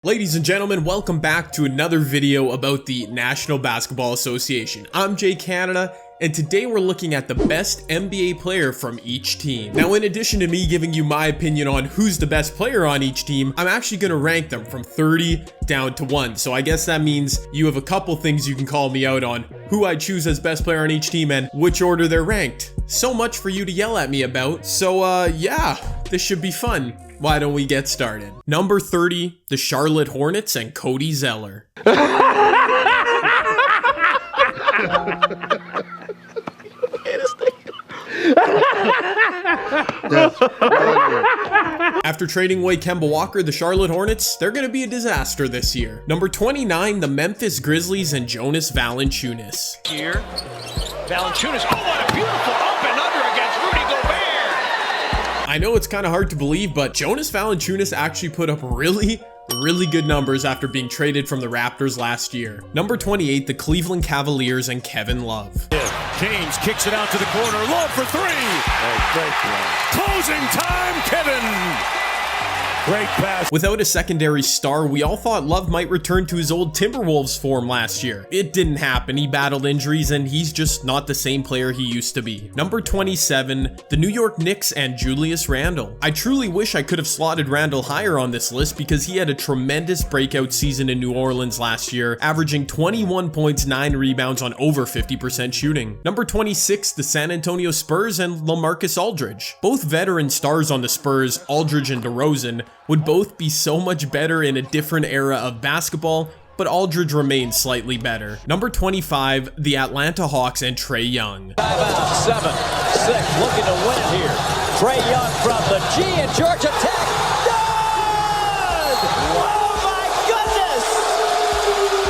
Ladies and gentlemen, welcome back to another video about the National Basketball Association. I'm Jay Canada, and today we're looking at the best NBA player from each team. Now, in addition to me giving you my opinion on who's the best player on each team, I'm actually going to rank them from 30 down to 1. So I guess that means you have a couple things you can call me out on who I choose as best player on each team and which order they're ranked. So much for you to yell at me about. So yeah, this should be fun. Why don't we get started? Number 30, the Charlotte Hornets and Cody Zeller. After trading away Kemba Walker, the Charlotte Hornets, they're going to be a disaster this year. Number 29, the Memphis Grizzlies and Jonas Valanciunas. Here, Valanciunas, oh, what a beautiful up and under against Rudy Gobert. I know it's kind of hard to believe, but Jonas Valanciunas actually put up really good numbers after being traded from the Raptors last year. Number 28, the Cleveland Cavaliers and Kevin Love. James kicks it out to the corner. Love for three. Closing time, Kevin. Great pass. Without a secondary star, we all thought Love might return to his old Timberwolves form last year. It didn't happen. He battled injuries and he's just not the same player he used to be. Number 27, the New York Knicks and Julius Randle. I truly wish I could have slotted Randle higher on this list because he had a tremendous breakout season in New Orleans last year, averaging 21 points, 9 rebounds on over 50% shooting. Number 26, the San Antonio Spurs and LaMarcus Aldridge. Both veteran stars on the Spurs, Aldridge and DeRozan, would both be so much better in a different era of basketball, but Aldridge remains slightly better. Number 25, the Atlanta Hawks and Trae Young. 7-6, looking to win it here. Trae Young from the G and Georgia Tech.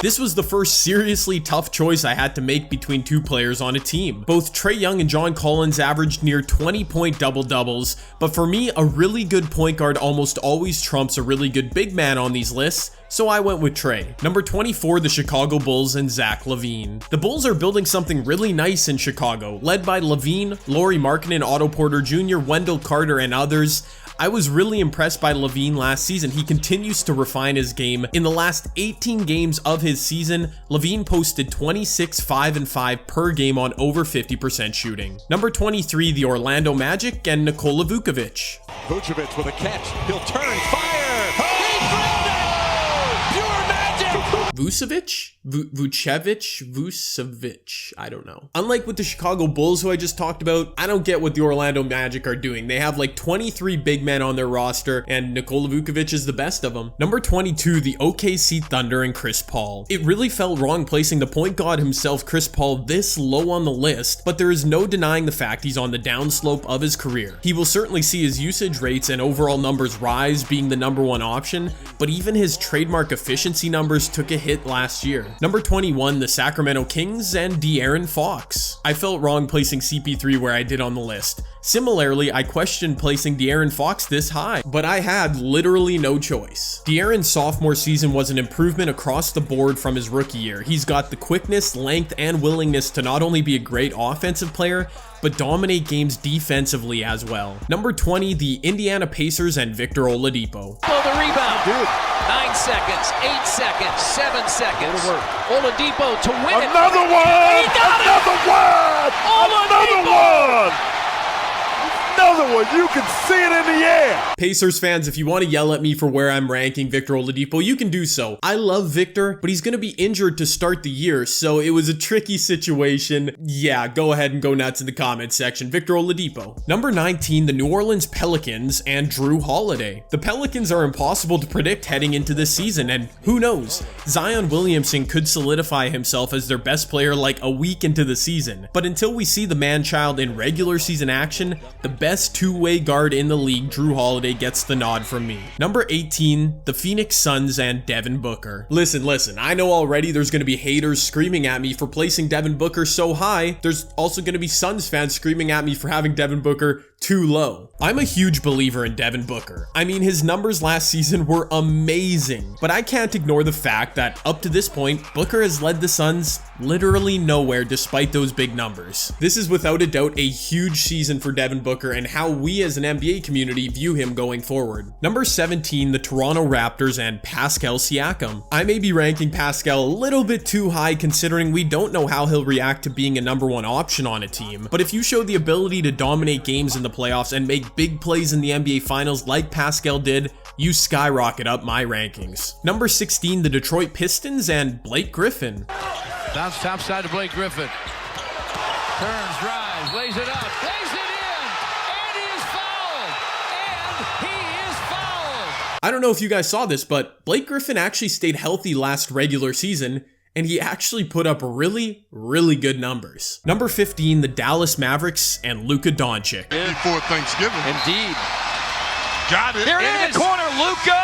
This was the first seriously tough choice I had to make between two players on a team. Both Trae Young and John Collins averaged near 20-point double-doubles, but for me, a really good point guard almost always trumps a really good big man on these lists, so I went with Trae. Number 24, the Chicago Bulls and Zach Lavine. The Bulls are building something really nice in Chicago, led by Lavine, Lauri Markkanen, Otto Porter Jr., Wendell Carter, and others. I was really impressed by Lavine last season. He continues to refine his game. In the last 18 games of his season, Lavine posted 26, 5, and 5 per game on over 50% shooting. Number 23, the Orlando Magic and Nikola Vucevic. Vucevic with a catch. He'll turn, fire. He drilled it. Pure magic. Vucevic? I don't know. Unlike with the Chicago Bulls who I just talked about, I don't get what the Orlando Magic are doing. They have like 23 big men on their roster and Nikola Vucevic is the best of them. Number 22, the OKC Thunder and Chris Paul. It really felt wrong placing the point guard himself, Chris Paul, this low on the list, but there is no denying the fact he's on the downslope of his career. He will certainly see his usage rates and overall numbers rise, being the number one option, but even his trademark efficiency numbers took a hit last year. Number 21, the Sacramento Kings and De'Aaron Fox. I felt wrong placing CP3 where I did on the list. Similarly, I questioned placing De'Aaron Fox this high, but I had literally no choice. De'Aaron's sophomore season was an improvement across the board from his rookie year. He's got the quickness, length, and willingness to not only be a great offensive player, but dominate games defensively as well. Number 20, the Indiana Pacers and Victor Oladipo. Oh, the rebound. Dude. 9 seconds, 8 seconds, 7 seconds. Oladipo to win it. Another one! He got Another it! one! Oladipo! Another one! Another one, you can see it in the air. Pacers fans, if you want to yell at me for where I'm ranking Victor Oladipo, you can do so. I love Victor, but he's going to be injured to start the year, so it was a tricky situation. Yeah, go ahead and go nuts in the comments section. Victor Oladipo. Number 19, the New Orleans Pelicans and Jrue Holiday. The Pelicans are impossible to predict heading into this season, and who knows? Zion Williamson could solidify himself as their best player like a week into the season. But until we see the man-child in regular season action, the best two-way guard in the league, Jrue Holiday, gets the nod from me. Number 18, the Phoenix Suns and Devin Booker. Listen, I know already there's going to be haters screaming at me for placing Devin Booker so high. There's also going to be Suns fans screaming at me for having Devin Booker too low. I'm a huge believer in Devin Booker. I mean, his numbers last season were amazing, but I can't ignore the fact that up to this point, Booker has led the Suns literally nowhere despite those big numbers. This is without a doubt a huge season for Devin Booker and how we as an NBA community view him going forward. Number 17, the Toronto Raptors and Pascal Siakam. I may be ranking Pascal a little bit too high considering we don't know how he'll react to being a number one option on a team, but if you show the ability to dominate games in the playoffs and make big plays in the NBA Finals like Pascal did, you skyrocket up my rankings. Number 16, the Detroit Pistons and Blake Griffin. Bounce top side to Blake Griffin. Turns, drives, lays it up, lays it in, and he is fouled. And he is fouled. I don't know if you guys saw this, but Blake Griffin actually stayed healthy last regular season, and he actually put up really good numbers. Number 15, the Dallas Mavericks and Luka Dončić. Before Thanksgiving. Indeed. Got it. There it is. Corner, Luka!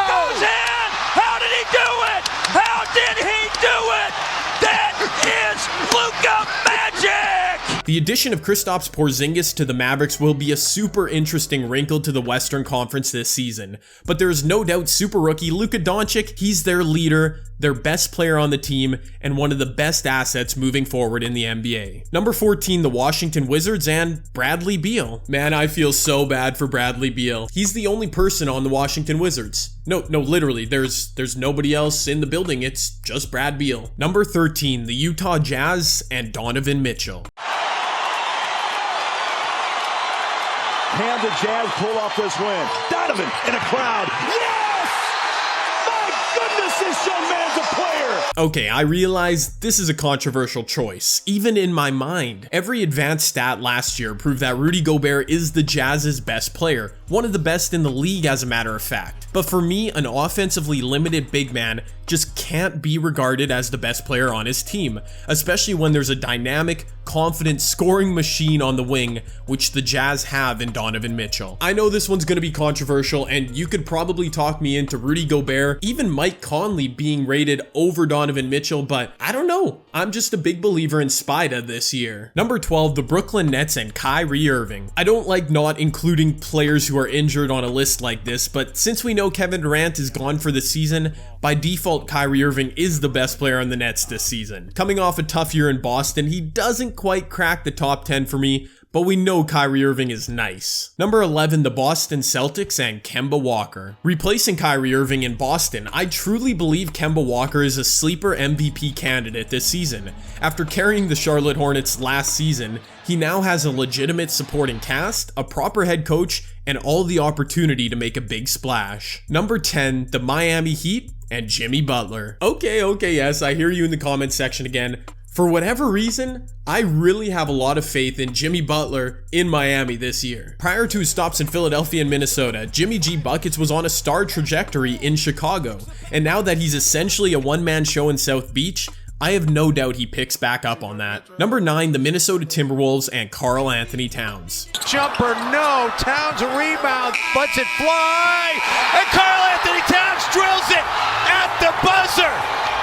Goes in! How did he do it? How did he do it? That is Luka magic! The addition of Kristaps Porzingis to the Mavericks will be a super interesting wrinkle to the Western Conference this season, but there is no doubt super rookie Luka Dončić, he's their leader, their best player on the team, and one of the best assets moving forward in the NBA. Number 14, the Washington Wizards and Bradley Beal. Man, I feel so bad for Bradley Beal. He's the only person on the Washington Wizards. No, literally, there's nobody else in the building, it's just Brad Beal. Number 13, the Utah Jazz and Donovan Mitchell. Can the Jazz pull off this win? Donovan in a crowd. Yes! My goodness, this young man's a player! Okay, I realize this is a controversial choice, even in my mind. Every advanced stat last year proved that Rudy Gobert is the Jazz's best player, one of the best in the league as a matter of fact. But for me, an offensively limited big man just can't be regarded as the best player on his team, especially when there's a dynamic, confident scoring machine on the wing, which the Jazz have in Donovan Mitchell. I know this one's going to be controversial, and you could probably talk me into Rudy Gobert, even Mike Conley being rated over Donovan Mitchell, but I don't know. I'm just a big believer in Spida this year. Number 12, the Brooklyn Nets and Kyrie Irving. I don't like not including players who are injured on a list like this, but since we know Kevin Durant is gone for the season, by default Kyrie Irving is the best player on the Nets this season. Coming off a tough year in Boston, he doesn't quite crack the top 10 for me, but we know Kyrie Irving is nice. Number 11, the Boston Celtics and Kemba Walker. Replacing Kyrie Irving in Boston, I truly believe Kemba Walker is a sleeper MVP candidate this season. After carrying the Charlotte Hornets last season, he now has a legitimate supporting cast, a proper head coach, and all the opportunity to make a big splash. Number 10, the Miami Heat and Jimmy Butler. Okay, yes, I hear you in the comments section again. For whatever reason, I really have a lot of faith in Jimmy Butler in Miami this year. Prior to his stops in Philadelphia and Minnesota, Jimmy G Buckets was on a star trajectory in Chicago, and now that he's essentially a one-man show in South Beach, I have no doubt he picks back up on that. Number 9, the Minnesota Timberwolves and Karl-Anthony Towns. Jumper, no. Towns a rebound, lets it fly, and Karl-Anthony Towns drills it at the buzzer.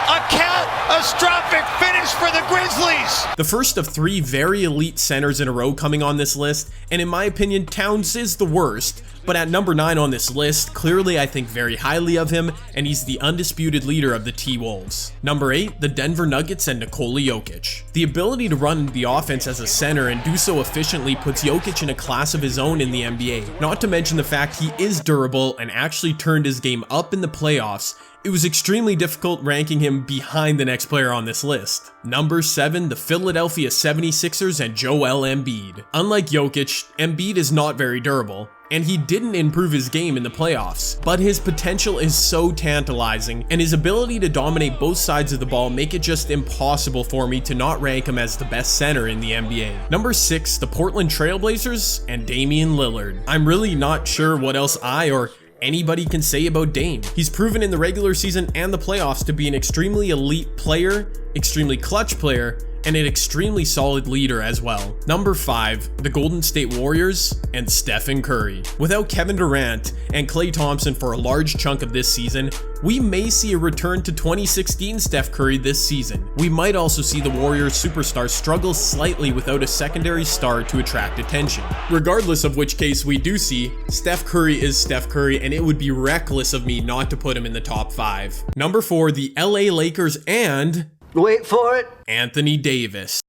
A catastrophic finish for the Grizzlies. The first of 3 very elite centers in a row coming on this list, and in my opinion, Towns is the worst. But at number 9 on this list, clearly I think very highly of him, and he's the undisputed leader of the T-Wolves. Number 8, the Denver Nuggets and Nikola Jokic. The ability to run the offense as a center and do so efficiently puts Jokic in a class of his own in the NBA. Not to mention the fact he is durable and actually turned his game up in the playoffs. It was extremely difficult ranking him behind the next player on this list. Number 7, the Philadelphia 76ers and Joel Embiid. Unlike Jokic, Embiid is not very durable, and he didn't improve his game in the playoffs, but his potential is so tantalizing, and his ability to dominate both sides of the ball make it just impossible for me to not rank him as the best center in the NBA. Number 6, the Portland Trail Blazers and Damian Lillard. I'm really not sure what else I or anybody can say about Dame. He's proven in the regular season and the playoffs to be an extremely elite player, extremely clutch player, and an extremely solid leader as well. Number 5, the Golden State Warriors and Stephen Curry. Without Kevin Durant and Klay Thompson for a large chunk of this season, we may see a return to 2016 Steph Curry this season. We might also see the Warriors superstar struggle slightly without a secondary star to attract attention. Regardless of which case we do see, Steph Curry is Steph Curry, and it would be reckless of me not to put him in the top 5. Number 4, the LA Lakers and... wait for it. Anthony Davis.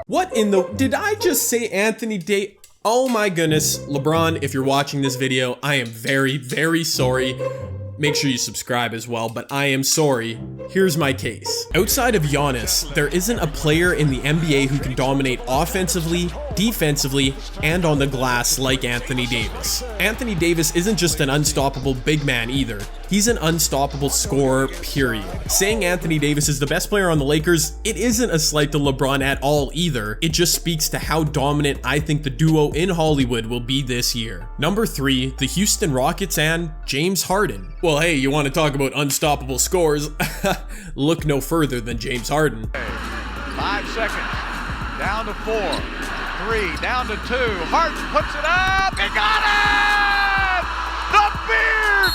What in the... Did I just say Anthony Davis? Oh my goodness. LeBron, if you're watching this video, I am very, very sorry. Make sure you subscribe as well, but I am sorry. Here's my case. Outside of Giannis, there isn't a player in the NBA who can dominate offensively, defensively, and on the glass like Anthony Davis. Anthony Davis isn't just an unstoppable big man either. He's an unstoppable scorer, period. Saying Anthony Davis is the best player on the Lakers, it isn't a slight to LeBron at all either. It just speaks to how dominant I think the duo in Hollywood will be this year. Number 3, the Houston Rockets and James Harden. Well, hey, you want to talk about unstoppable scores? Look no further than James Harden. 5 seconds. Down to 4. 3. Down to 2. Harden puts it up. He got it! The Beard!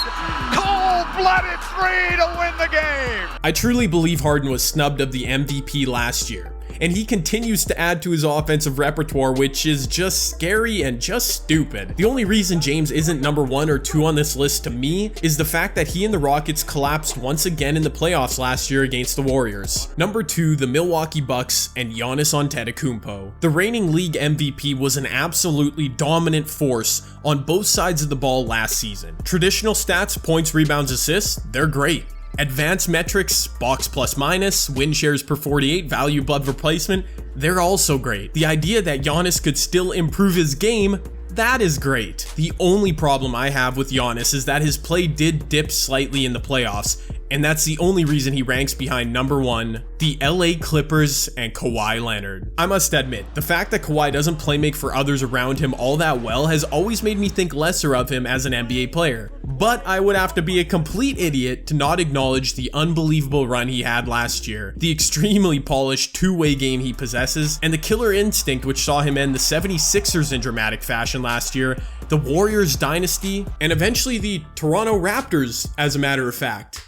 Cold-blooded 3 to win the game. I truly believe Harden was snubbed of the MVP last year, and he continues to add to his offensive repertoire, which is just scary and just stupid. The only reason James isn't number 1 or 2 on this list to me is the fact that he and the Rockets collapsed once again in the playoffs last year against the Warriors. Number 2, the Milwaukee Bucks and Giannis Antetokounmpo. The reigning league MVP was an absolutely dominant force on both sides of the ball last season. Traditional stats, points, rebounds, assists, they're great. Advanced metrics, box plus minus, win shares per 48, value above replacement, they're also great. The idea that Giannis could still improve his game, that is great. The only problem I have with Giannis is that his play did dip slightly in the playoffs, and that's the only reason he ranks behind number 1, the LA Clippers and Kawhi Leonard. I must admit, the fact that Kawhi doesn't play make for others around him all that well has always made me think lesser of him as an NBA player. But I would have to be a complete idiot to not acknowledge the unbelievable run he had last year, the extremely polished two-way game he possesses, and the killer instinct which saw him end the 76ers in dramatic fashion last year, the Warriors dynasty, and eventually the Toronto Raptors, as a matter of fact.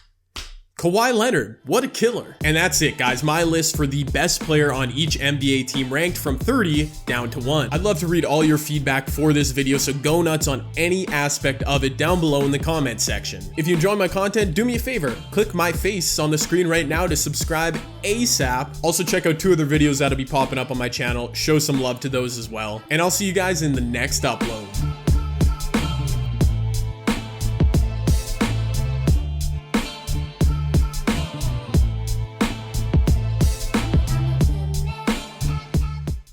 Kawhi Leonard, what a killer. And that's it, guys. My list for the best player on each NBA team ranked from 30 down to 1. I'd love to read all your feedback for this video, so go nuts on any aspect of it down below in the comment section. If you enjoy my content, do me a favor. Click my face on the screen right now to subscribe ASAP. Also, check out 2 other videos that'll be popping up on my channel. Show some love to those as well. And I'll see you guys in the next upload.